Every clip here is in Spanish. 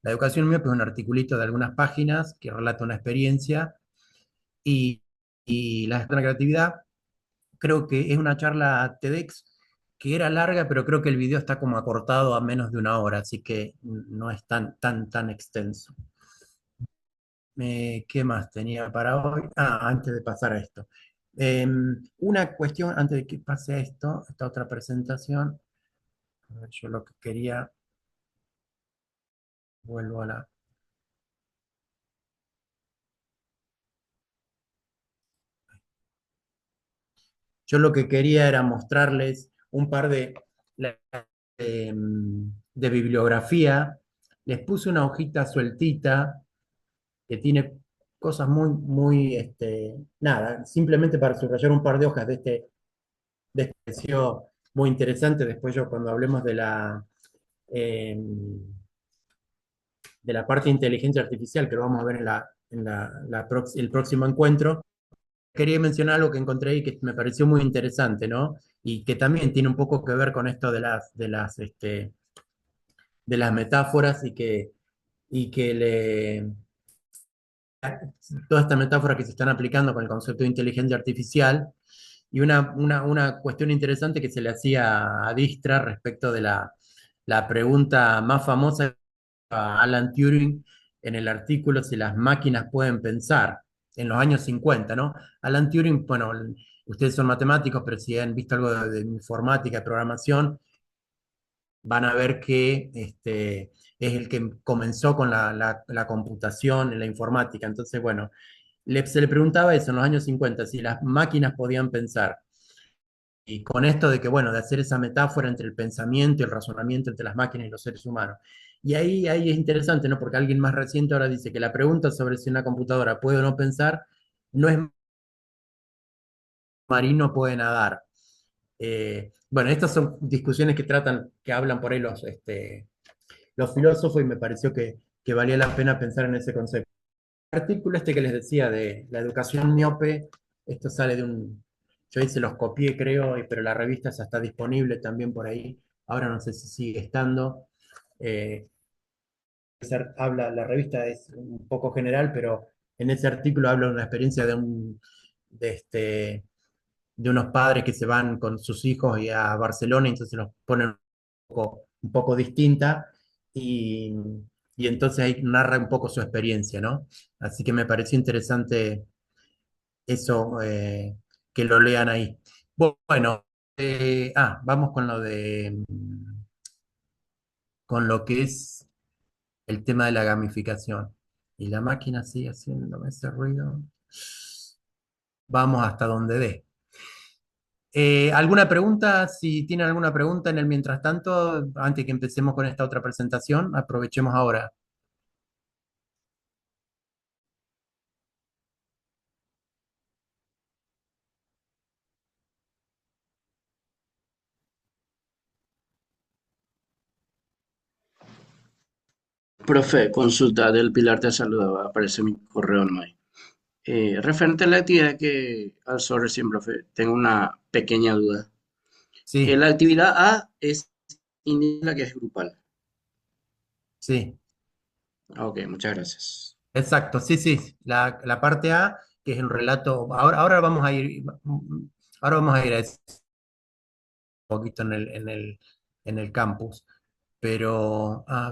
La educación miope es un articulito de algunas páginas que relata una experiencia y, y la gestión de la creatividad, creo que es una charla TEDx que era larga, pero creo que el video está como acortado a menos de una hora, así que no es tan extenso. ¿Qué más tenía para hoy? Ah, antes de pasar a esto. Una cuestión, antes de que pase a esto, esta otra presentación. A ver, yo lo que quería, vuelvo a la... Yo lo que quería era mostrarles un par de bibliografía. Les puse una hojita sueltita que tiene cosas muy, nada, simplemente para subrayar un par de hojas de este sitio muy interesante. Después yo cuando hablemos eh, de la parte de inteligencia artificial, que lo vamos a ver el próximo encuentro, quería mencionar algo que encontré y que me pareció muy interesante, ¿no? Y que también tiene un poco que ver con esto de las metáforas y que toda esta metáfora que se están aplicando con el concepto de inteligencia artificial y una cuestión interesante que se le hacía a Dijkstra respecto de la pregunta más famosa a Alan Turing en el artículo si las máquinas pueden pensar en los años 50, ¿no? Alan Turing, bueno, ustedes son matemáticos, pero si han visto algo de informática, de programación, van a ver que es el que comenzó con la computación, la informática. Entonces, bueno, se le preguntaba eso en los años 50, si las máquinas podían pensar. Y con esto de que, bueno, de hacer esa metáfora entre el pensamiento y el razonamiento entre las máquinas y los seres humanos. Y ahí es interesante, ¿no? Porque alguien más reciente ahora dice que la pregunta sobre si una computadora puede o no pensar no es marino puede nadar. Bueno, estas son discusiones que hablan por ahí los filósofos y me pareció que valía la pena pensar en ese concepto. El artículo que les decía de la educación miope, esto sale yo ahí se los copié creo, pero la revista ya está disponible también por ahí, ahora no sé si sigue estando. Eh, la revista es un poco general, pero en ese artículo habla de una experiencia de, este, de unos padres que se van con sus hijos y a Barcelona, y entonces los ponen un poco distinta y, y entonces ahí narra un poco su experiencia, ¿no? Así que me pareció interesante eso, que lo lean ahí. Bueno, vamos con lo que es el tema de la gamificación. Y la máquina sigue haciéndome ese ruido. Vamos hasta donde dé. ¿Alguna pregunta? Si tienen alguna pregunta en el mientras tanto, antes que empecemos con esta otra presentación, aprovechemos ahora. Profe, consulta del Pilar te saludaba, aparece mi correo en mail. Referente a la actividad que alzó recién, profe, tengo una pequeña duda. Sí, La actividad A es indica que es grupal. sí, Ok, muchas gracias. exacto, sí, sí. La parte A, que es un relato, ahora vamos a ir a eso un poquito en el campus, pero a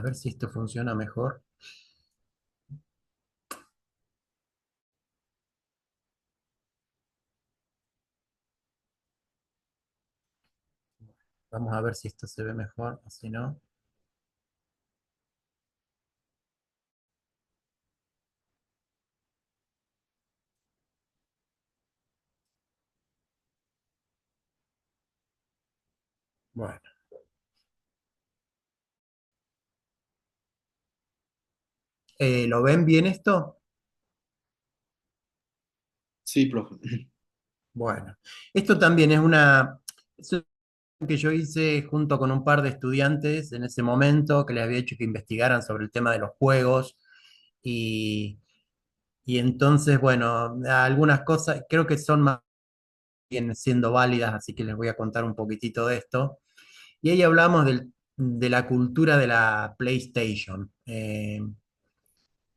ver si esto funciona mejor. Vamos a ver si esto se ve mejor, o si no. Bueno, ¿lo ven bien esto? Sí, profe. Bueno, esto también es un que yo hice junto con un par de estudiantes en ese momento, que les había hecho que investigaran sobre el tema de los juegos y, y entonces, bueno, algunas cosas creo que son más bien siendo válidas, así que les voy a contar un poquitito de esto. Y ahí hablamos de la cultura de la PlayStation.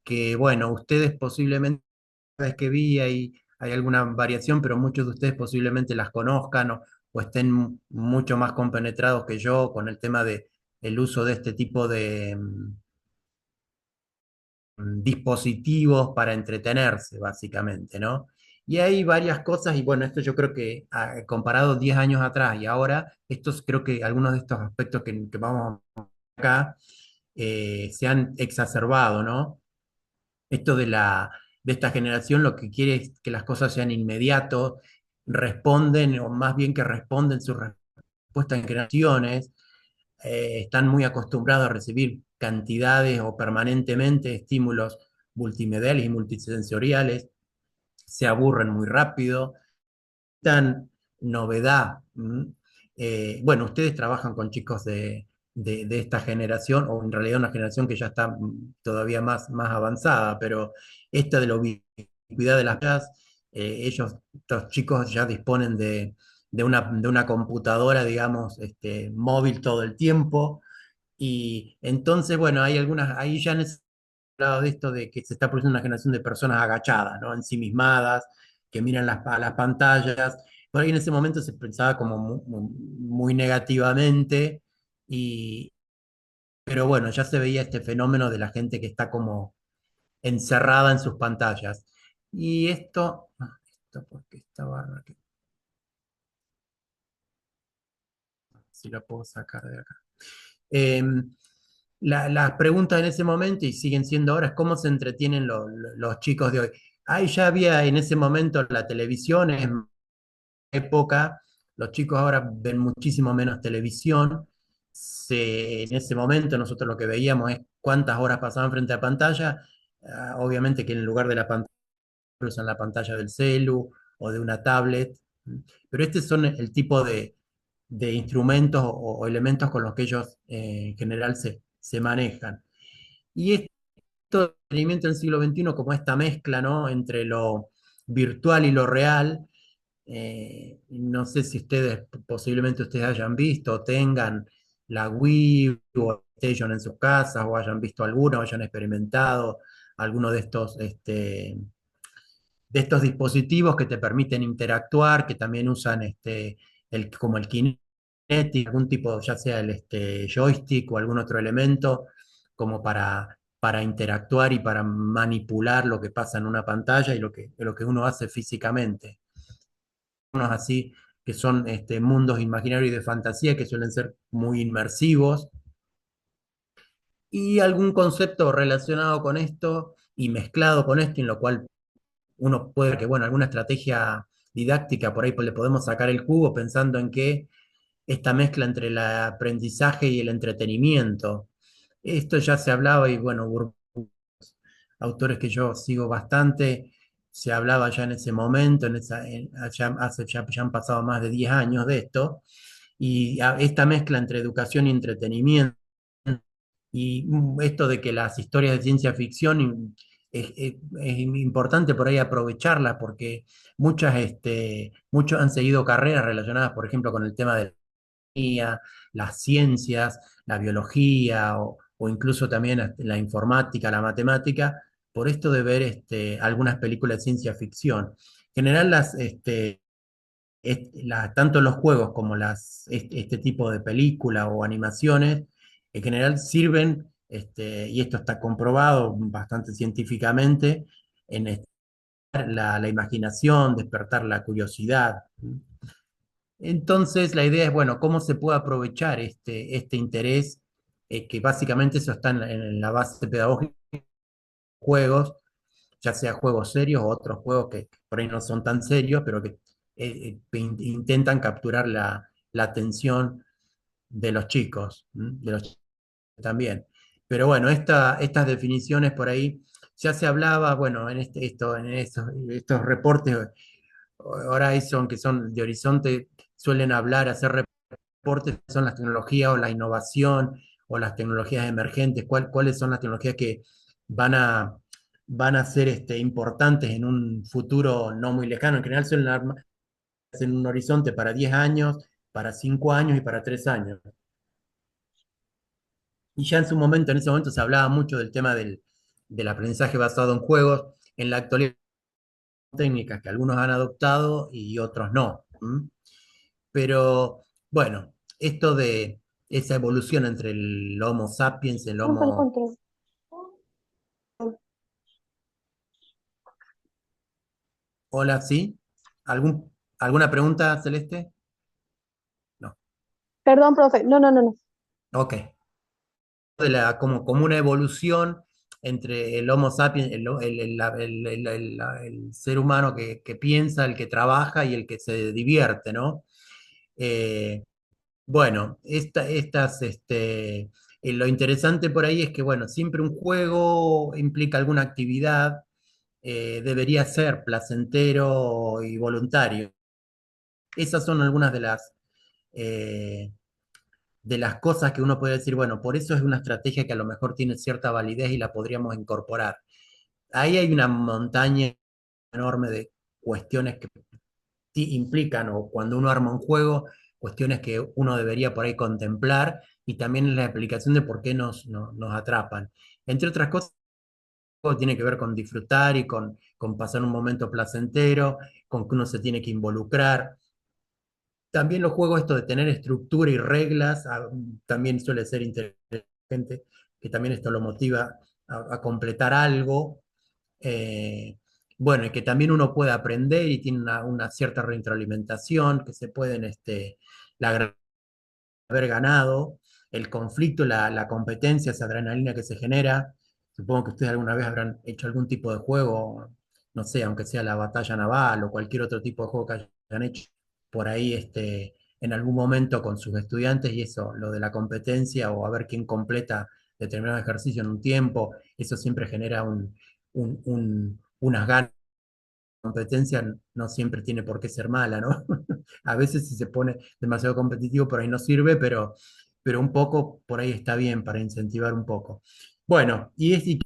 Que bueno, ustedes posiblemente, cada vez que vi hay alguna variación, pero muchos de ustedes posiblemente las conozcan o estén mucho más compenetrados que yo con el tema de el uso de este tipo de dispositivos para entretenerse, básicamente, ¿no? Y hay varias cosas, y bueno, esto yo creo que comparado 10 años atrás y ahora, estos creo que algunos de estos aspectos que vamos acá se han exacerbado, ¿no? Esto de esta generación lo que quiere es que las cosas sean inmediatos, responden, o más bien que responden sus respuestas en generaciones, están muy acostumbrados a recibir cantidades o permanentemente estímulos multimediales y multisensoriales, se aburren muy rápido, tan novedad. Bueno, ustedes trabajan con chicos de esta generación, o en realidad una generación que ya está todavía más avanzada, pero esta de la ubicuidad de las clases, estos chicos ya disponen de una computadora, digamos, móvil todo el tiempo, y entonces, bueno, hay algunas, ahí ya hablado de esto de que se está produciendo una generación de personas agachadas, ¿no? Ensimismadas, que miran a las pantallas. Por ahí en ese momento se pensaba como muy negativamente, y, pero bueno, ya se veía este fenómeno de la gente que está como encerrada en sus pantallas. Y esto porque esta barra, si la puedo sacar de acá. Las preguntas en ese momento, y siguen siendo ahora, es cómo se entretienen los chicos de hoy. Ahí ya había en ese momento la televisión, en época, los chicos ahora ven muchísimo menos televisión. En ese momento nosotros lo que veíamos es cuántas horas pasaban frente a pantalla. Obviamente que en lugar de la pantalla usan la pantalla del celu o de una tablet, pero estos son el tipo de instrumentos o elementos con los que ellos en general se manejan. Y esto del entretenimiento del siglo XXI, como esta mezcla, ¿no? Entre lo virtual y lo real, no sé si posiblemente ustedes hayan visto o tengan la Wii o PlayStation en sus casas, o hayan visto alguna, o hayan experimentado alguno de estos dispositivos que te permiten interactuar, que también usan como el Kinect, algún tipo, ya sea el joystick o algún otro elemento, como para interactuar y para manipular lo que pasa en una pantalla y lo que uno hace físicamente. Unos así que son mundos imaginarios y de fantasía que suelen ser muy inmersivos, y algún concepto relacionado con esto y mezclado con esto, en lo cual uno puede que, bueno, alguna estrategia didáctica por ahí le podemos sacar el jugo pensando en que esta mezcla entre el aprendizaje y el entretenimiento. Esto ya se hablaba, y bueno, autores que yo sigo bastante, se hablaba ya en ese momento, ya han pasado más de 10 años de esto, y esta mezcla entre educación y entretenimiento, y esto de que las historias de ciencia ficción es importante por ahí aprovecharlas, porque muchos han seguido carreras relacionadas, por ejemplo, con el tema de la economía, las ciencias, la biología, o incluso también la informática, la matemática, por esto de ver algunas películas de ciencia ficción. En general, tanto los juegos como este tipo de películas o animaciones, en general sirven, y esto está comprobado bastante científicamente, en la imaginación, despertar la curiosidad. Entonces, la idea es, bueno, cómo se puede aprovechar este interés, que básicamente eso está en la base pedagógica de juegos, ya sea juegos serios o otros juegos que por ahí no son tan serios, pero que intentan capturar la atención de los chicos, de los chicos también. Pero bueno, estas definiciones por ahí ya se hablaba, bueno, en estos reportes Horizon, que son de Horizonte, suelen hablar, hacer reportes, son las tecnologías o la innovación o las tecnologías emergentes, cuáles son las tecnologías que van a, van a ser importantes en un futuro no muy lejano. En general suelen en un horizonte para 10 años, para 5 años y para 3 años. Y ya en su momento, en ese momento se hablaba mucho del tema del aprendizaje basado en juegos. En la actualidad, técnicas que algunos han adoptado y otros no. ¿M? Pero bueno, esto de esa evolución entre el Homo sapiens, el Rompa el Homo... control. Hola, ¿sí? ¿Alguna pregunta, Celeste? No. Perdón, profe. No, no, no, no. Ok. Como una evolución entre el Homo sapiens, el ser humano que piensa, el que trabaja y el que se divierte, ¿no? Eh, bueno, lo interesante por ahí es que, bueno, siempre un juego implica alguna actividad, debería ser placentero y voluntario. Esas son algunas eh, de las cosas que uno puede decir, bueno, por eso es una estrategia que a lo mejor tiene cierta validez y la podríamos incorporar. Ahí hay una montaña enorme de cuestiones que implican, o cuando uno arma un juego, cuestiones que uno debería por ahí contemplar y también la explicación de por qué nos atrapan. Entre otras cosas, tiene que ver con disfrutar y con pasar un momento placentero, con que uno se tiene que involucrar. También los juegos, esto de tener estructura y reglas, también suele ser inteligente, que también esto lo motiva a completar algo. eh, bueno, y que también uno puede aprender y tiene una cierta retroalimentación, que se pueden, la haber ganado, el conflicto, la competencia, esa adrenalina que se genera. Supongo que ustedes alguna vez habrán hecho algún tipo de juego, no sé, aunque sea la batalla naval o cualquier otro tipo de juego que hayan hecho por ahí, en algún momento con sus estudiantes y eso, lo de la competencia o a ver quién completa determinado ejercicio en un tiempo, eso siempre genera unas ganas. Competencia no siempre tiene por qué ser mala, ¿no? A veces si se pone demasiado competitivo por ahí no sirve, pero un poco por ahí está bien para incentivar un poco. Bueno, y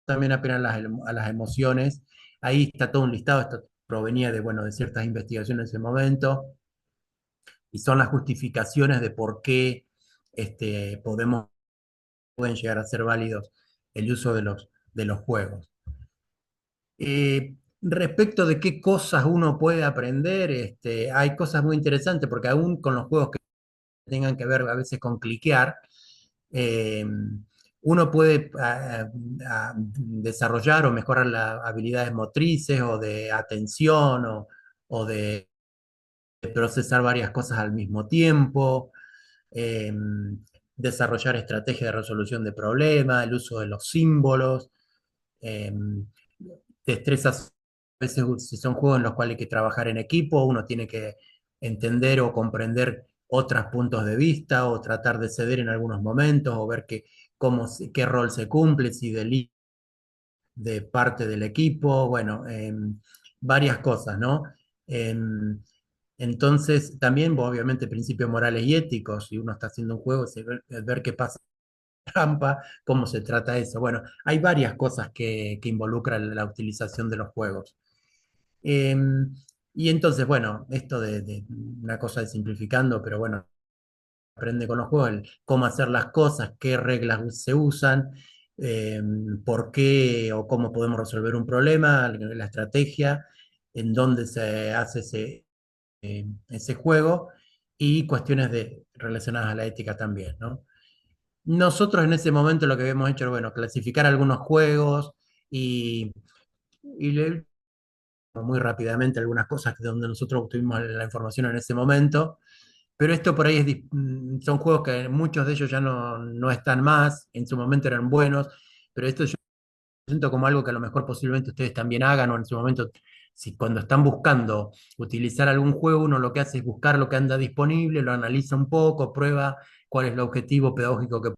también apenas a las emociones. Ahí está todo un listado, esto provenía de, bueno, de ciertas investigaciones en ese momento, y son las justificaciones de por qué pueden llegar a ser válidos el uso de los juegos. Respecto de qué cosas uno puede aprender, hay cosas muy interesantes, porque aún con los juegos que tengan que ver a veces con cliquear, eh, uno puede desarrollar o mejorar las habilidades motrices o de atención o de procesar varias cosas al mismo tiempo, eh, desarrollar estrategias de resolución de problemas, el uso de los símbolos. eh, Destrezas, a veces si son juegos en los cuales hay que trabajar en equipo, uno tiene que entender o comprender otros puntos de vista o tratar de ceder en algunos momentos o ver qué rol se cumple, si de parte del equipo, bueno, varias cosas, ¿no? Entonces, también, pues, obviamente, principios morales y éticos, si uno está haciendo un juego, ver qué pasa en trampa, cómo se trata eso. Bueno, hay varias cosas que involucran la utilización de los juegos. Eh, y entonces, bueno, esto de una cosa de simplificando, pero bueno, aprende con los juegos, cómo hacer las cosas, qué reglas se usan, eh, por qué o cómo podemos resolver un problema, la estrategia, en dónde se hace ese juego y cuestiones relacionadas a la ética también, ¿no? Nosotros en ese momento lo que habíamos hecho era, bueno, clasificar algunos juegos y leer muy rápidamente algunas cosas donde nosotros obtuvimos la información en ese momento. Pero esto por ahí son juegos que muchos de ellos ya no están más, en su momento eran buenos, pero esto yo siento como algo que a lo mejor posiblemente ustedes también hagan o en su momento, si cuando están buscando utilizar algún juego, uno lo que hace es buscar lo que anda disponible, lo analiza un poco, prueba cuál es el objetivo pedagógico,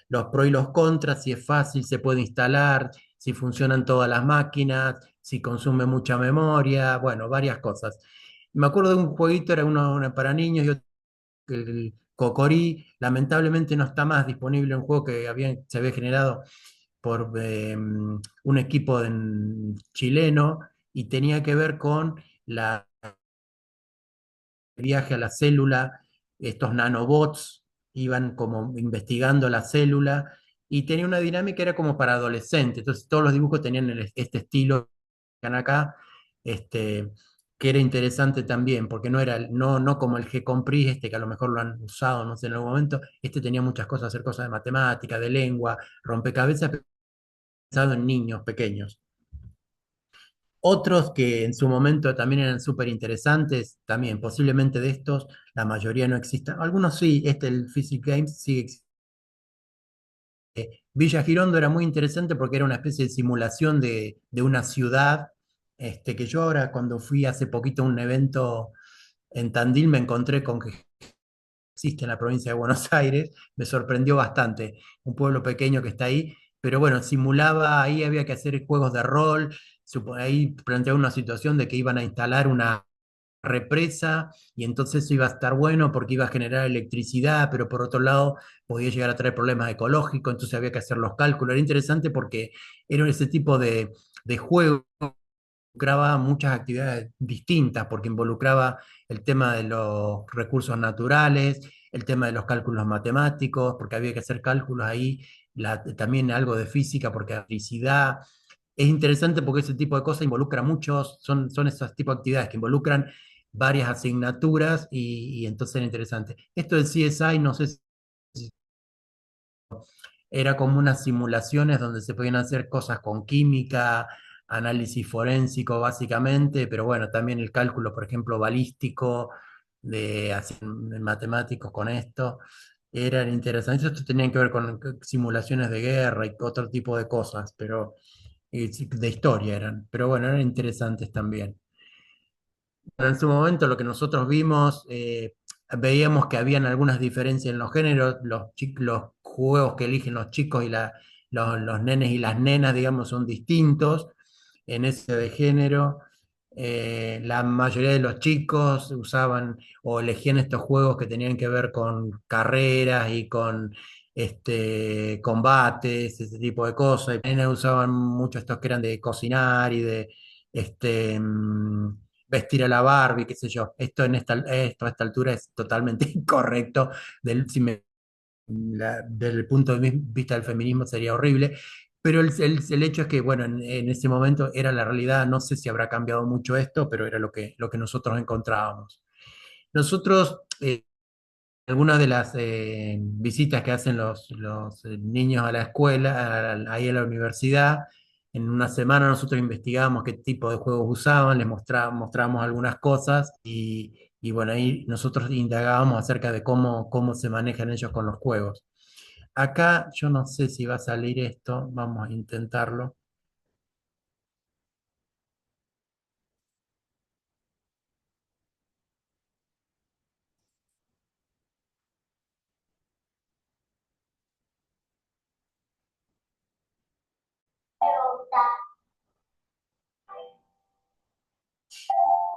los pros y los contras, si es fácil, se puede instalar, si funcionan todas las máquinas, si consume mucha memoria, bueno, varias cosas. Me acuerdo de un jueguito, era uno para niños y otro, el Cocorí, lamentablemente no está más disponible, un juego que se había generado por un equipo chileno y tenía que ver con el viaje a la célula, estos nanobots. iban como investigando la célula y tenía una dinámica, era como para adolescentes, entonces todos los dibujos tenían este estilo que están acá, este, que era interesante también, porque no era, no como el G-Compris, que a lo mejor lo han usado, no sé, en algún momento, tenía muchas cosas, hacer cosas de matemática, de lengua, rompecabezas, pensado en niños pequeños. Otros que en su momento también eran súper interesantes, también posiblemente de estos, la mayoría no existan. Algunos sí, el Physics Games sigue existiendo. Villa Girondo era muy interesante porque era una especie de simulación de una ciudad, que yo ahora cuando fui hace poquito a un evento en Tandil me encontré con que existe en la provincia de Buenos Aires, me sorprendió bastante, un pueblo pequeño que está ahí, pero bueno, simulaba, ahí había que hacer juegos de rol, ahí planteaba una situación de que iban a instalar una represa y entonces eso iba a estar bueno porque iba a generar electricidad, pero por otro lado podía llegar a traer problemas ecológicos, entonces había que hacer los cálculos. Era interesante porque era ese tipo de juego involucraba muchas actividades distintas, porque involucraba el tema de los recursos naturales, el tema de los cálculos matemáticos, porque había que hacer cálculos ahí, también algo de física, porque electricidad. Es interesante porque ese tipo de cosas involucra muchos, son esos tipos de actividades que involucran varias asignaturas y entonces era interesante. Esto del CSI, no sé si era como unas simulaciones donde se podían hacer cosas con química, análisis forénsico básicamente, pero bueno, también el cálculo, por ejemplo, balístico, de hacer matemáticos con esto, eran interesantes. Esto tenían que ver con simulaciones de guerra y otro tipo de cosas, pero sí, de historia eran, pero bueno, eran interesantes también. Pero en su momento lo que nosotros vimos, veíamos que habían algunas diferencias en los géneros, los juegos que eligen los chicos y los nenes y las nenas, digamos, son distintos en ese de género. La mayoría de los chicos usaban o elegían estos juegos que tenían que ver con carreras y con combates, ese tipo de cosas. Y las nenas usaban mucho estos que eran de cocinar y de este, mm, vestir a la Barbie, qué sé yo. Esto a esta altura es totalmente incorrecto. Desde el punto de vista del feminismo sería horrible. Pero el hecho es que, bueno, en ese momento era la realidad. No sé si habrá cambiado mucho esto, pero era lo que nosotros encontrábamos. Nosotros, algunas de las visitas que hacen los niños a la escuela, ahí a la universidad, en una semana nosotros investigábamos qué tipo de juegos usaban, les mostrábamos algunas cosas y bueno, ahí nosotros indagábamos acerca de cómo se manejan ellos con los juegos. Acá yo no sé si va a salir esto, vamos a intentarlo.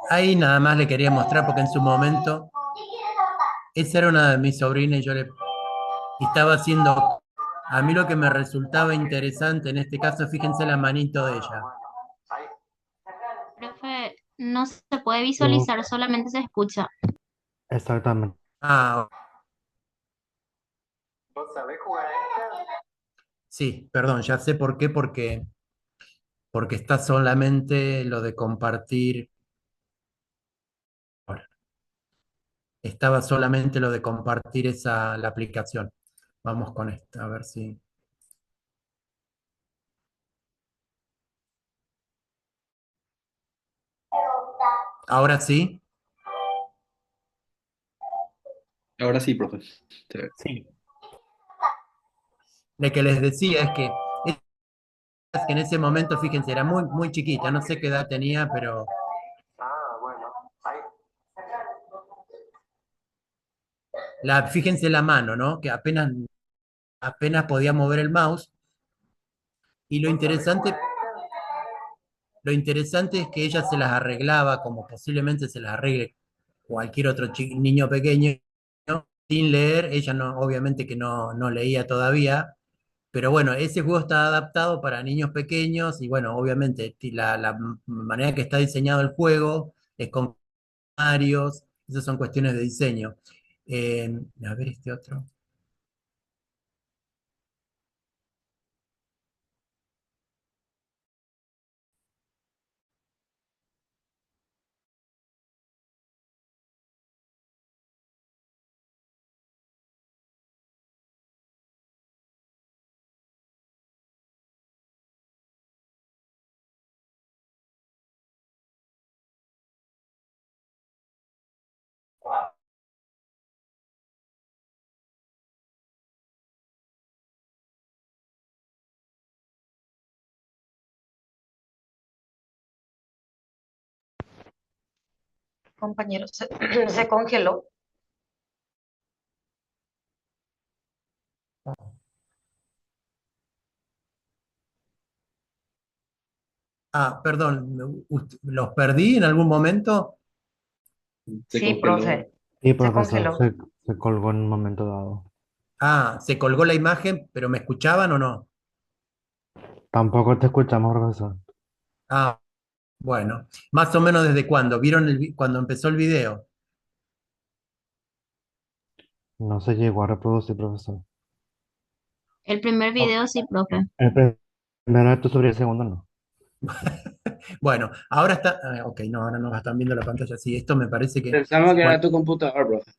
Ahí nada más le quería mostrar porque en su momento, esa era una de mis sobrinas y yo le estaba haciendo, a mí lo que me resultaba interesante en este caso, fíjense la manito de ella. Profe, no se puede No, visualizar, solamente se escucha. exactamente. Ah, sí, perdón, ya sé por qué, porque está solamente lo de compartir. Ahora, estaba solamente lo de compartir la aplicación. Vamos con esto, a ver si. Ahora sí, Ahora sí, profe. Se ve. Sí, lo que les decía es que en ese momento, fíjense, era muy, muy chiquita, no sé qué edad tenía, pero fíjense la mano, ¿no? Que apenas podía mover el mouse. Y lo interesante es que ella se las arreglaba como posiblemente se las arregle cualquier otro niño pequeño, ¿no? Sin leer. Ella no, obviamente que no leía todavía, pero bueno, ese juego está adaptado para niños pequeños y bueno, obviamente la manera que está diseñado el juego es con esas son cuestiones de diseño. A ver este otro. compañero, se congeló. Ah, perdón, ¿los perdí en algún momento? Se Sí, congeló. profe, Sí, se profesor, congeló. se colgó en un momento dado. Ah, se colgó la imagen, pero ¿me escuchaban o no? Tampoco te escuchamos, profesor. Ah, bueno, más o menos desde cuándo, ¿vieron cuando empezó el video? No se llegó a reproducir, profesor. El primer Ok. video sí, profe. El primero acto sobre el segundo no. Bueno, ahora está, ok, no, ahora no están viendo la pantalla, sí, esto me parece que, Pensamos que era bueno, tu computador, profe.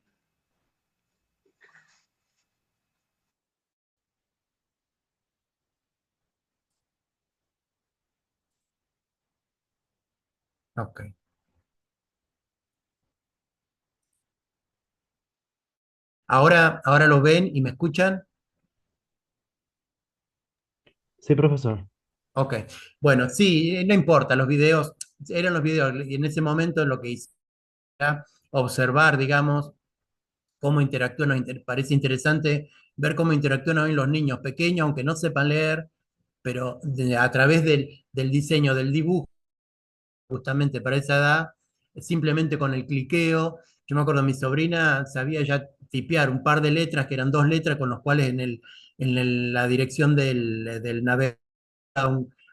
ok. Ahora lo ven y me escuchan. Sí, profesor. Ok, bueno, sí, no importa, los videos, eran los videos, y en ese momento lo que hice era observar, digamos, cómo interactúan, parece interesante ver cómo interactúan hoy los niños pequeños, aunque no sepan leer, pero a través del diseño, del dibujo, justamente para esa edad, simplemente con el cliqueo. Yo me acuerdo, mi sobrina sabía ya tipear un par de letras, que eran dos letras, con los cuales la dirección del navegador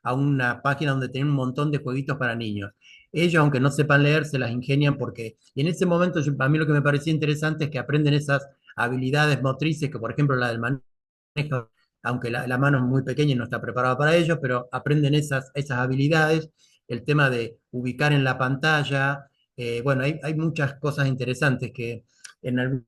a una página donde tenía un montón de jueguitos para niños. Ellos, aunque no sepan leer, se las ingenian porque, y en ese momento, a mí lo que me parecía interesante es que aprenden esas habilidades motrices, que por ejemplo la del manejo, aunque la mano es muy pequeña y no está preparada para ello, pero aprenden esas habilidades, el tema de ubicar en la pantalla, bueno, hay muchas cosas interesantes que en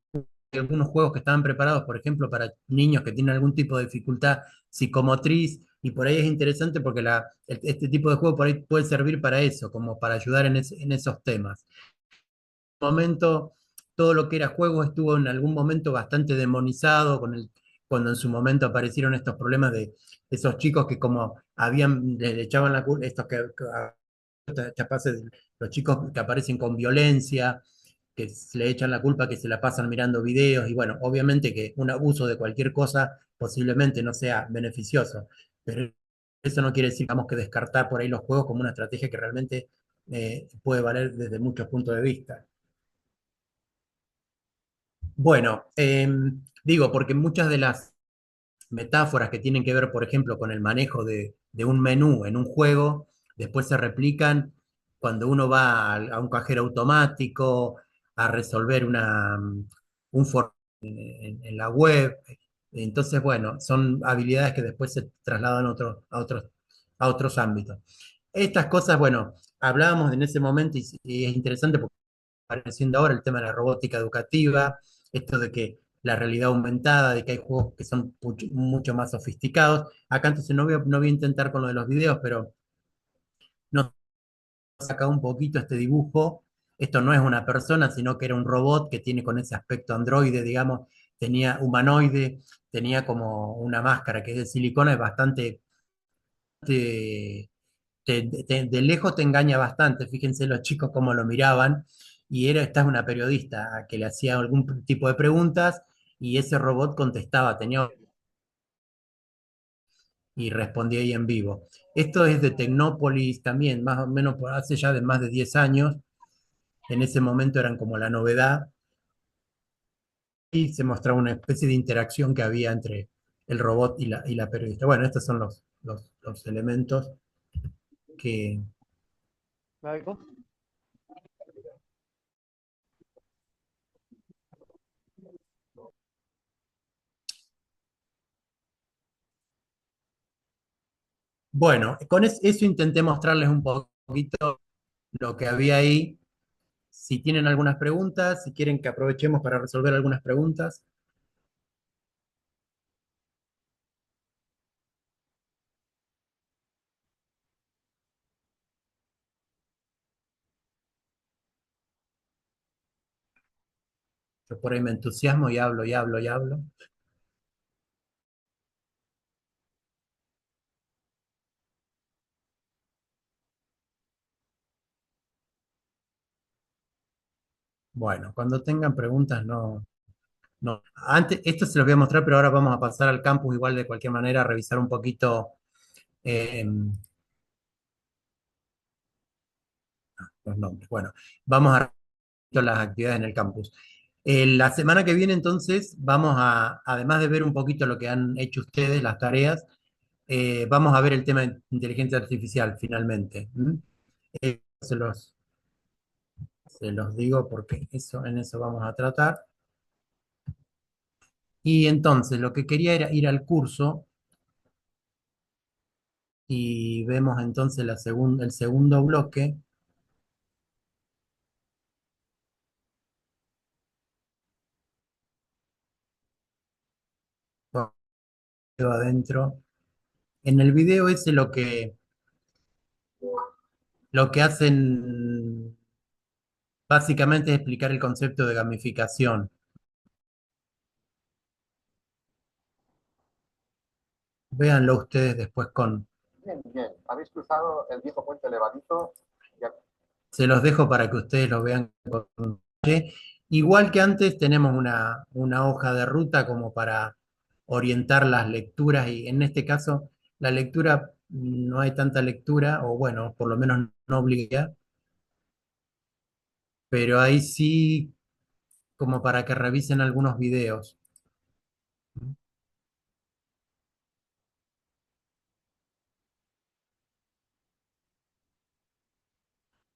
algunos juegos que estaban preparados, por ejemplo, para niños que tienen algún tipo de dificultad psicomotriz, y por ahí es interesante porque este tipo de juego por ahí puede servir para eso, como para ayudar en esos temas. Momento, todo lo que era juego estuvo en algún momento bastante demonizado cuando en su momento aparecieron estos problemas de esos chicos que como le echaban la culpa, estos que pasen, los chicos que aparecen con violencia, que se le echan la culpa que se la pasan mirando videos, y bueno, obviamente que un abuso de cualquier cosa posiblemente no sea beneficioso, pero eso no quiere decir que tenemos que descartar por ahí los juegos como una estrategia que realmente puede valer desde muchos puntos de vista. Bueno, digo, porque muchas de las metáforas que tienen que ver, por ejemplo, con el manejo de un menú en un juego, después se replican cuando uno va a un cajero automático, a resolver un formulario en la web. Entonces, bueno, son habilidades que después se trasladan a otros ámbitos. Estas cosas, bueno, hablábamos en ese momento y es interesante porque apareciendo ahora el tema de la robótica educativa, esto de que la realidad aumentada, de que hay juegos que son mucho más sofisticados. Acá entonces no voy a intentar con lo de los videos, pero nos saca un poquito este dibujo. Esto no es una persona, sino que era un robot que tiene con ese aspecto androide, digamos, tenía humanoide, tenía como una máscara que es de silicona, es bastante, de lejos te engaña bastante. Fíjense los chicos cómo lo miraban, y esta es una periodista que le hacía algún tipo de preguntas y ese robot contestaba, y respondía ahí en vivo. Esto es de Tecnópolis también, más o menos hace ya de más de 10 años. En ese momento eran como la novedad y se mostraba una especie de interacción que había entre el robot y la periodista. Bueno, estos son los elementos que... Bueno, con eso intenté mostrarles un poquito lo que había ahí. Si tienen algunas preguntas, si quieren que aprovechemos para resolver algunas preguntas. Yo por ahí me entusiasmo y hablo y hablo y hablo. Bueno, cuando tengan preguntas, no, no. Antes, esto se los voy a mostrar, pero ahora vamos a pasar al campus igual de cualquier manera, a revisar un poquito eh, los nombres. Bueno, vamos a revisar las actividades en el campus. La semana que viene, entonces, vamos a, además de ver un poquito lo que han hecho ustedes, las tareas, vamos a ver el tema de inteligencia artificial, finalmente. ¿Mm? Eh, se los, se los digo porque eso, en eso vamos a tratar. Y entonces, lo que quería era ir al curso y vemos entonces el segundo bloque. Todo adentro. En el video ese lo que hacen básicamente es explicar el concepto de gamificación. Véanlo ustedes después con... Bien, bien. Habéis cruzado el viejo puente levadizo. Se los dejo para que ustedes lo vean con detalle. Igual que antes, tenemos una hoja de ruta como para orientar las lecturas y en este caso la lectura no hay tanta lectura, o bueno, por lo menos no obliga, pero ahí sí como para que revisen algunos videos.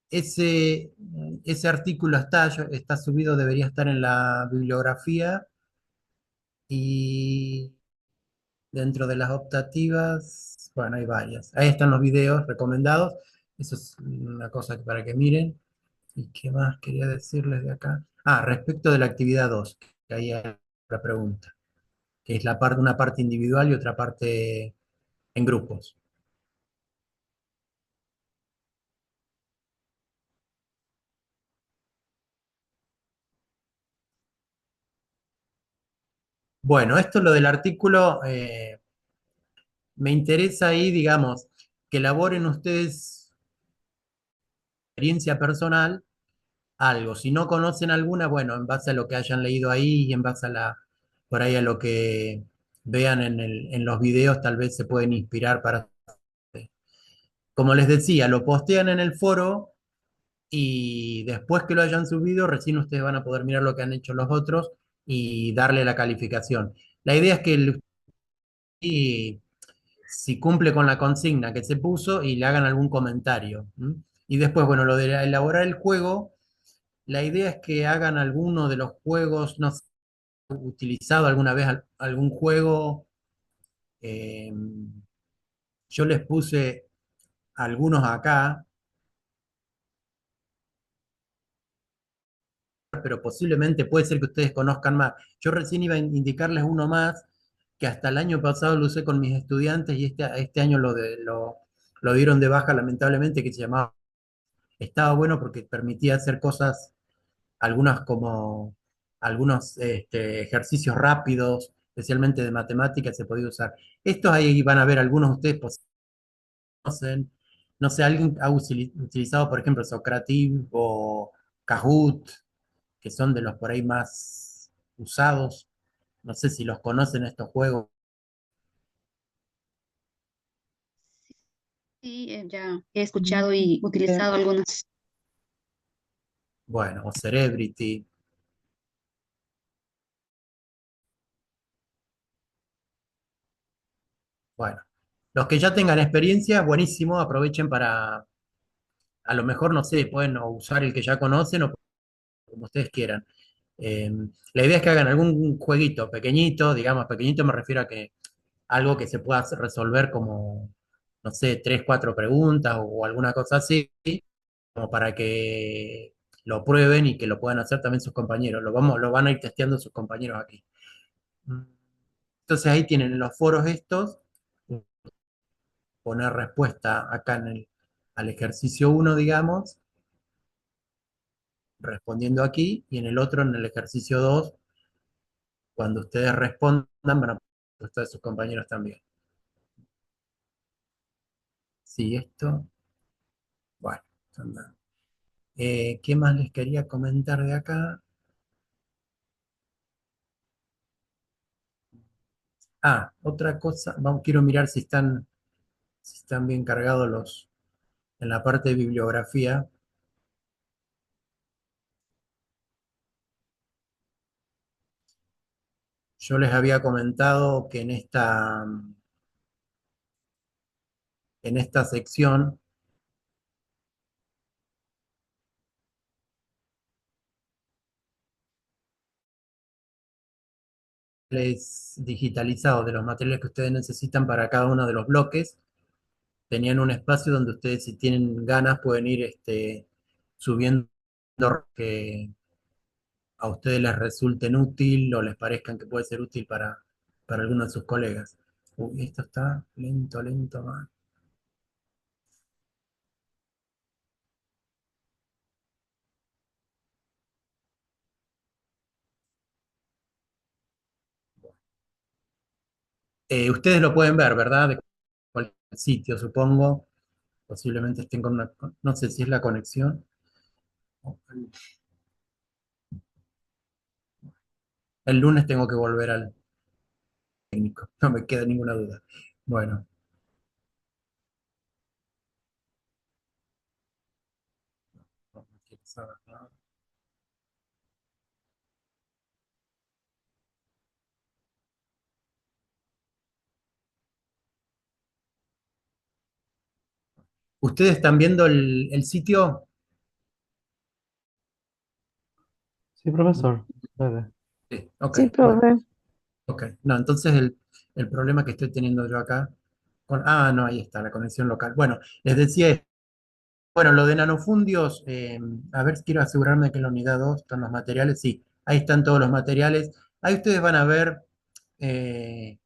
Ese, ese artículo está subido, debería estar en la bibliografía y dentro de las optativas, bueno, hay varias. Ahí están los videos recomendados. Eso es una cosa para que miren. ¿Y qué más quería decirles de acá? Ah, respecto de la actividad 2 que ahí hay la pregunta, que es una parte individual y otra parte en grupos. Bueno, esto lo del artículo, me interesa ahí, digamos, que elaboren ustedes experiencia personal, algo. Si no conocen alguna, bueno, en base a lo que hayan leído ahí y en base a por ahí a lo que vean en los videos, tal vez se pueden inspirar para... Como les decía, lo postean en el foro y después que lo hayan subido, recién ustedes van a poder mirar lo que han hecho los otros y darle la calificación. La idea es que y si cumple con la consigna que se puso y le hagan algún comentario. ¿M? Y después, bueno, lo de elaborar el juego, la idea es que hagan alguno de los juegos, no sé, utilizado alguna vez algún juego. eh, yo les puse algunos acá, pero posiblemente puede ser que ustedes conozcan más. Yo recién iba a indicarles uno más que hasta el año pasado lo usé con mis estudiantes y este año lo dieron de baja lamentablemente, que se llamaba, estaba bueno porque permitía hacer cosas, algunas como algunos ejercicios rápidos, especialmente de matemáticas, se podía usar. Estos ahí van a ver algunos de ustedes conocen. No sé, alguien ha utilizado, por ejemplo, Socrative o Kahoot, que son de los por ahí más usados. No sé si los conocen estos juegos. Sí, ya he escuchado y utilizado algunas. Bueno, o Cerebrity. Bueno, los que ya tengan experiencia, buenísimo, aprovechen para, a lo mejor, no sé, pueden o usar el que ya conocen o como ustedes quieran. Eh, la idea es que hagan algún jueguito pequeñito, digamos, pequeñito me refiero a que algo que se pueda resolver como, no sé, tres, cuatro preguntas o alguna cosa así, como para que lo prueben y que lo puedan hacer también sus compañeros. Lo van a ir testeando sus compañeros aquí. Entonces ahí tienen los foros estos, poner respuesta acá al ejercicio uno, digamos, respondiendo aquí, y en el otro, en el ejercicio 2 cuando ustedes respondan, van a respuesta de sus compañeros también. Sí, esto, bueno, anda. ¿Qué más les quería comentar de acá? Otra cosa, vamos, quiero mirar si están bien cargados en la parte de bibliografía. Yo les había comentado que en esta sección les digitalizado de los materiales que ustedes necesitan para cada uno de los bloques. Tenían un espacio donde ustedes, si tienen ganas, pueden ir subiendo que a ustedes les resulten útil o les parezcan que puede ser útil para alguno de sus colegas. Uy, esto está lento, lento, más. Ustedes lo pueden ver, ¿verdad? De cualquier sitio, supongo. Posiblemente estén con una... No sé si es la conexión. El lunes tengo que volver al técnico, no me queda ninguna duda. Bueno, no quiero saber nada. ¿Ustedes están viendo el sitio? Sí, profesor. Dale. Sí, ok, Sí, bueno, profe. ok. No, entonces el problema que estoy teniendo yo acá no, ahí está, la conexión local. Bueno, les decía, bueno, lo de nanofundios, a ver, quiero asegurarme que en la unidad 2 están los materiales. Sí, ahí están todos los materiales. Ahí ustedes van a ver eh,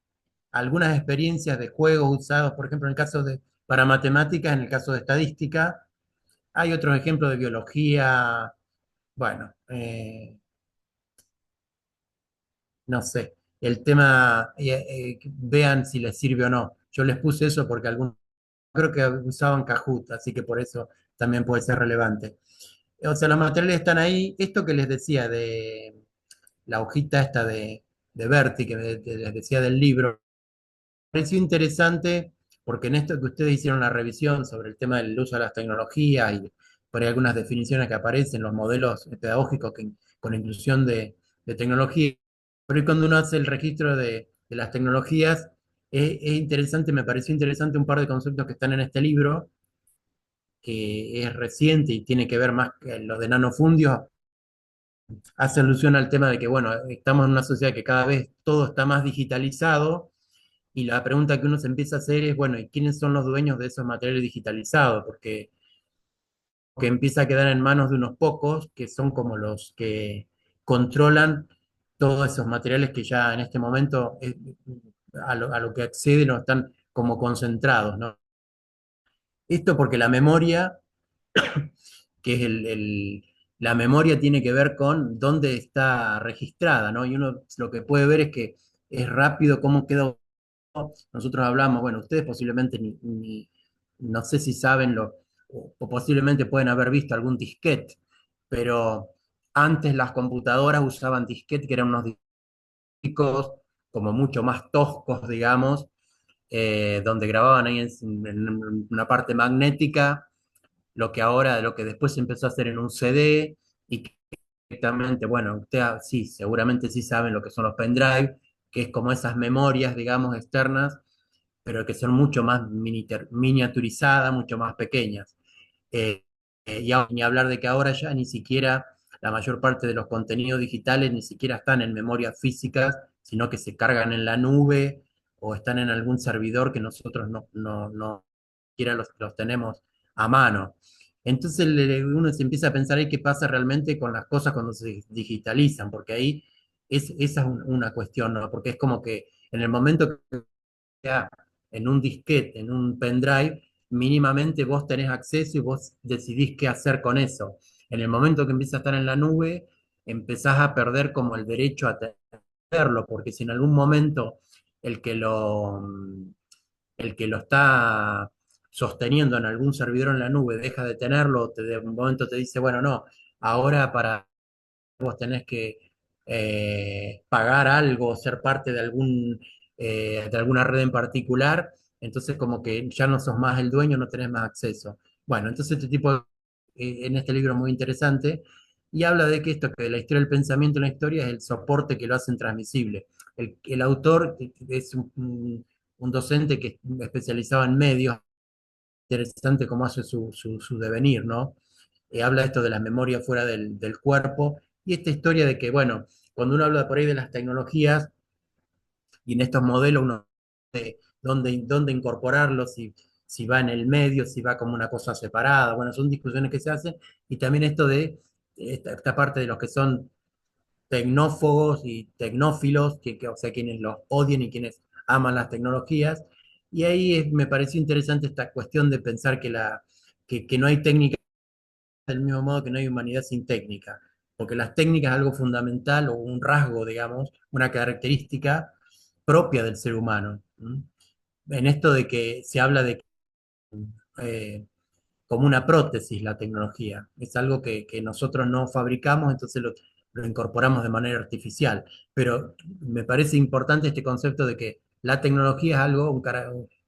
algunas experiencias de juegos usados, por ejemplo, en el caso para matemáticas, en el caso de estadística. Hay otros ejemplos de biología, bueno, no sé, el tema, vean si les sirve o no. Yo les puse eso porque algunos creo que usaban Kahoot, así que por eso también puede ser relevante. O sea, los materiales están ahí. Esto que les decía de la hojita esta de Berti, les decía del libro, pareció interesante porque en esto que ustedes hicieron la revisión sobre el tema del uso de las tecnologías y por ahí algunas definiciones que aparecen, los modelos pedagógicos con inclusión de tecnología, por ahí cuando uno hace el registro de las tecnologías, es interesante, me pareció interesante un par de conceptos que están en este libro, que es reciente y tiene que ver más que lo de nanofundios, hace alusión al tema de que, bueno, estamos en una sociedad que cada vez todo está más digitalizado y la pregunta que uno se empieza a hacer es, bueno, ¿y quiénes son los dueños de esos materiales digitalizados? Porque que empieza a quedar en manos de unos pocos que son como los que controlan todos esos materiales que ya en este momento a lo que acceden o están como concentrados, ¿no? Esto porque la memoria, que es la memoria tiene que ver con dónde está registrada, ¿no? Y uno lo que puede ver es que es rápido cómo queda. Nosotros hablamos, bueno, ustedes posiblemente no sé si saben o posiblemente pueden haber visto algún disquete, pero antes las computadoras usaban disquete, que eran unos discos como mucho más toscos, digamos, donde grababan ahí en una parte magnética, lo que después se empezó a hacer en un CD y que directamente, bueno, ustedes sí, seguramente sí saben lo que son los pendrive, que es como esas memorias, digamos, externas pero que son mucho más miniaturizadas, mucho más pequeñas. Eh, ni hablar de que ahora ya ni siquiera la mayor parte de los contenidos digitales ni siquiera están en memorias físicas, sino que se cargan en la nube o están en algún servidor que nosotros no siquiera los tenemos a mano. Entonces uno se empieza a pensar ahí qué pasa realmente con las cosas cuando se digitalizan, porque ahí esa es una cuestión, ¿no? Porque es como que en el momento que en un disquete, en un pendrive, mínimamente vos tenés acceso y vos decidís qué hacer con eso. En el momento que empieza a estar en la nube, empezás a perder como el derecho a tenerlo, porque si en algún momento el que lo, el que lo está sosteniendo en algún servidor en la nube, deja de tenerlo, de un momento te dice, bueno, no, ahora para vos tenés que pagar algo, ser parte de alguna red en particular, entonces como que ya no sos más el dueño, no tenés más acceso. Bueno, entonces este tipo, en este libro muy interesante, y habla de que esto, que la historia del pensamiento en la historia es el soporte que lo hacen transmisible. El autor es un docente que es especializado en medios, interesante cómo hace su devenir, ¿no? Habla esto de la memoria fuera del cuerpo y esta historia de que, bueno, cuando uno habla por ahí de las tecnologías y en estos modelos, uno de dónde incorporarlos, si va en el medio, si va como una cosa separada, bueno, son discusiones que se hacen y también esto de esta parte de los que son tecnófobos y tecnófilos, o sea, quienes los odian y quienes aman las tecnologías. Y ahí me pareció interesante esta cuestión de pensar que no hay técnica del mismo modo que no hay humanidad sin técnica, porque las técnicas es algo fundamental o un rasgo, digamos, una característica propia del ser humano. ¿Mm? En esto de que se habla de eh, como una prótesis la tecnología. Es algo que nosotros no fabricamos, entonces lo incorporamos de manera artificial. Pero me parece importante este concepto de que la tecnología es algo,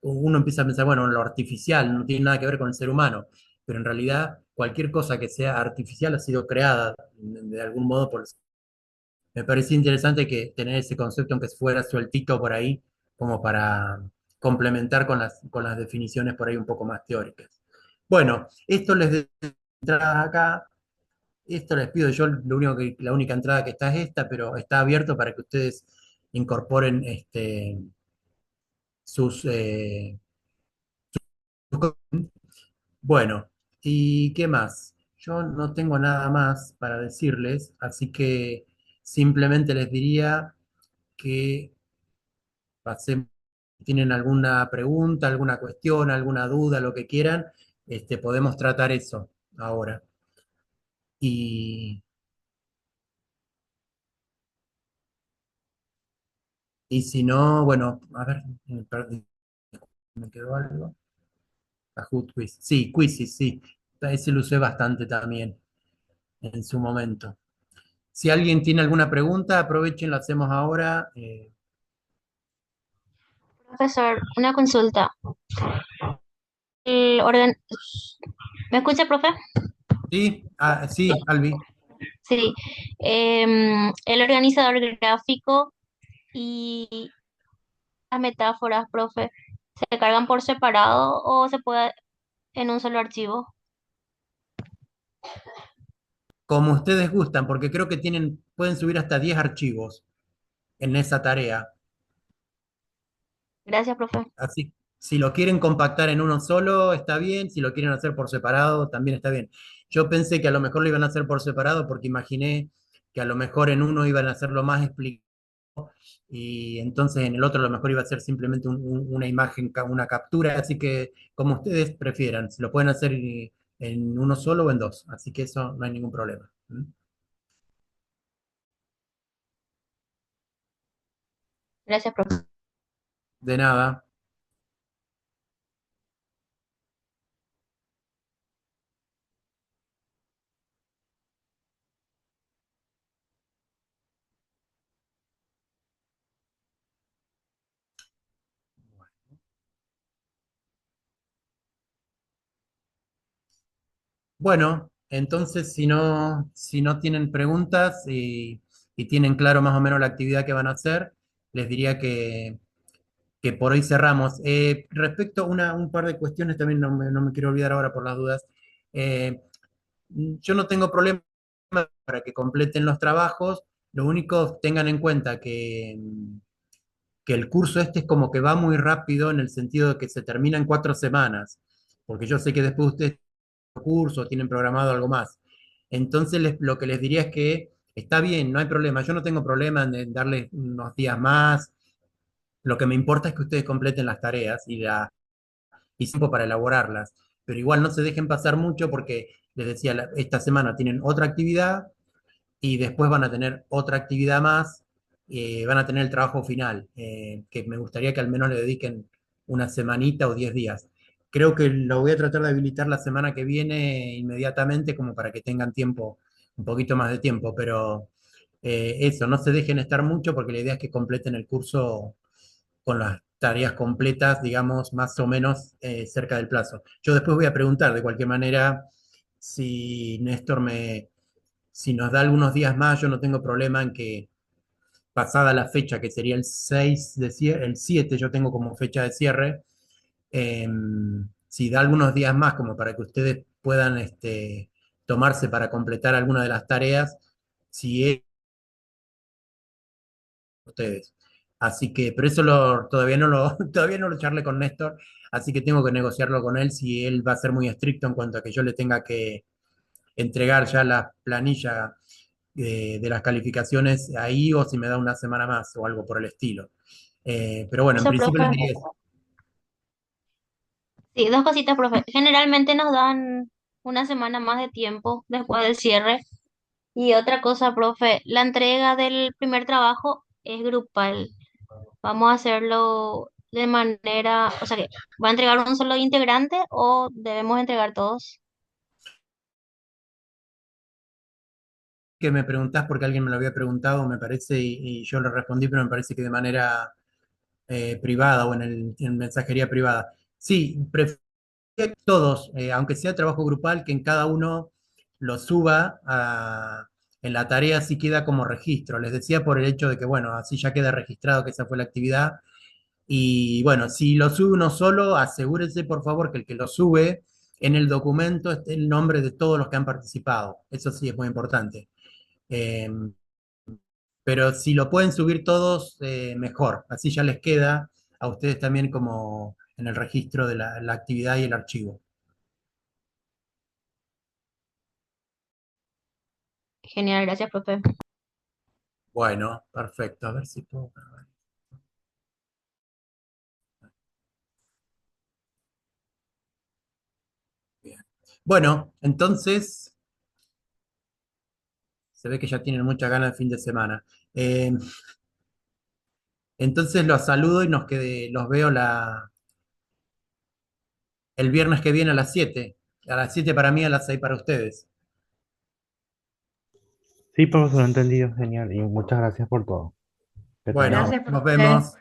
uno empieza a pensar, bueno, lo artificial no tiene nada que ver con el ser humano, pero en realidad cualquier cosa que sea artificial ha sido creada de algún modo por... Me parecía interesante que tener ese concepto, aunque fuera sueltito por ahí, como para complementar con las definiciones por ahí un poco más teóricas. Bueno, esto les de entrada acá, esto les pido yo, la única entrada que está es esta, pero está abierto para que ustedes incorporen sus, bueno, ¿y qué más? Yo no tengo nada más para decirles, así que simplemente les diría que pasemos, si tienen alguna pregunta, alguna cuestión, alguna duda, lo que quieran, podemos tratar eso ahora. Y, y si no, bueno, a ver, perdí, me quedó algo. Kahoot Quiz. Sí, Quizzes, sí. Ese lo usé bastante también en su momento. Si alguien tiene alguna pregunta, aprovechen, lo hacemos ahora. Profesor, una consulta. El organ- ¿Me escucha, profe? Sí, sí, Albi. Sí. El organizador gráfico y las metáforas, profe, ¿se cargan por separado o se puede en un solo archivo? Como ustedes gustan, porque creo que pueden subir hasta 10 archivos en esa tarea. Gracias, profe. Así, si lo quieren compactar en uno solo, está bien. Si lo quieren hacer por separado, también está bien. Yo pensé que a lo mejor lo iban a hacer por separado porque imaginé que a lo mejor en uno iban a hacerlo más explicado y entonces en el otro a lo mejor iba a ser simplemente una imagen, una captura. Así que como ustedes prefieran, si lo pueden hacer en uno solo o en dos. Así que eso no hay ningún problema. ¿Mm? Gracias, profe. De nada. Bueno, entonces si no tienen preguntas y tienen claro más o menos la actividad que van a hacer, les diría que por hoy cerramos. Respecto a un par de cuestiones, también no me quiero olvidar ahora por las dudas. Eh, yo no tengo problema para que completen los trabajos, lo único tengan en cuenta que el curso este es como que va muy rápido en el sentido de que se termina en 4 semanas, porque yo sé que después ustedes curso, tienen programado algo más. Entonces, lo que les diría es que está bien, no hay problema. Yo no tengo problema en darles unos días más. Lo que me importa es que ustedes completen las tareas y tiempo para elaborarlas. Pero igual no se dejen pasar mucho porque les decía, esta semana tienen otra actividad y después van a tener otra actividad más, van a tener el trabajo final, que me gustaría que al menos le dediquen una semanita o 10 días. creo que lo voy a tratar de habilitar la semana que viene inmediatamente como para que tengan tiempo, un poquito más de tiempo, pero eso, no se dejen estar mucho porque la idea es que completen el curso con las tareas completas, digamos, más o menos cerca del plazo. Yo después voy a preguntar, de cualquier manera, si Néstor si nos da algunos días más, yo no tengo problema en que pasada la fecha, que sería el 6 de cierre, el 7 yo tengo como fecha de cierre, eh, si da algunos días más como para que ustedes puedan tomarse para completar alguna de las tareas, si es ustedes. Así que, pero eso todavía no lo charlé con Néstor, así que tengo que negociarlo con él si él va a ser muy estricto en cuanto a que yo le tenga que entregar ya la planilla de las calificaciones ahí o si me da una semana más o algo por el estilo. Pero bueno, en Eso, principio la profe. idea es, Sí, dos cositas, profe. Generalmente nos dan una semana más de tiempo después del cierre. Y otra cosa, profe, la entrega del primer trabajo es grupal. Vamos a hacerlo de manera, o sea que, ¿va a entregar un solo integrante o debemos entregar todos? que me preguntás porque alguien me lo había preguntado, me parece, y yo le respondí, pero me parece que de manera privada o en mensajería privada. Sí, prefiero que todos, aunque sea trabajo grupal, que en cada uno lo suba en la tarea, así queda como registro. Les decía por el hecho de que, bueno, así ya queda registrado que esa fue la actividad. Y bueno, si lo sube uno solo, asegúrese por favor que el que lo sube en el documento esté el nombre de todos los que han participado. Eso sí es muy importante. Eh, pero si lo pueden subir todos, mejor. Así ya les queda a ustedes también como en el registro de la actividad y el archivo. Genial, gracias, profe. Bueno, perfecto. A ver si puedo grabar. Bien. Bueno, entonces se ve que ya tienen muchas ganas de fin de semana. Eh, entonces los saludo y los veo el viernes que viene a las 7. A las 7 para mí, a las 6 para ustedes. Sí, profesor, entendido. Genial. Y muchas gracias por todo. Que tenga Bueno, Gracias, nos profe. vemos.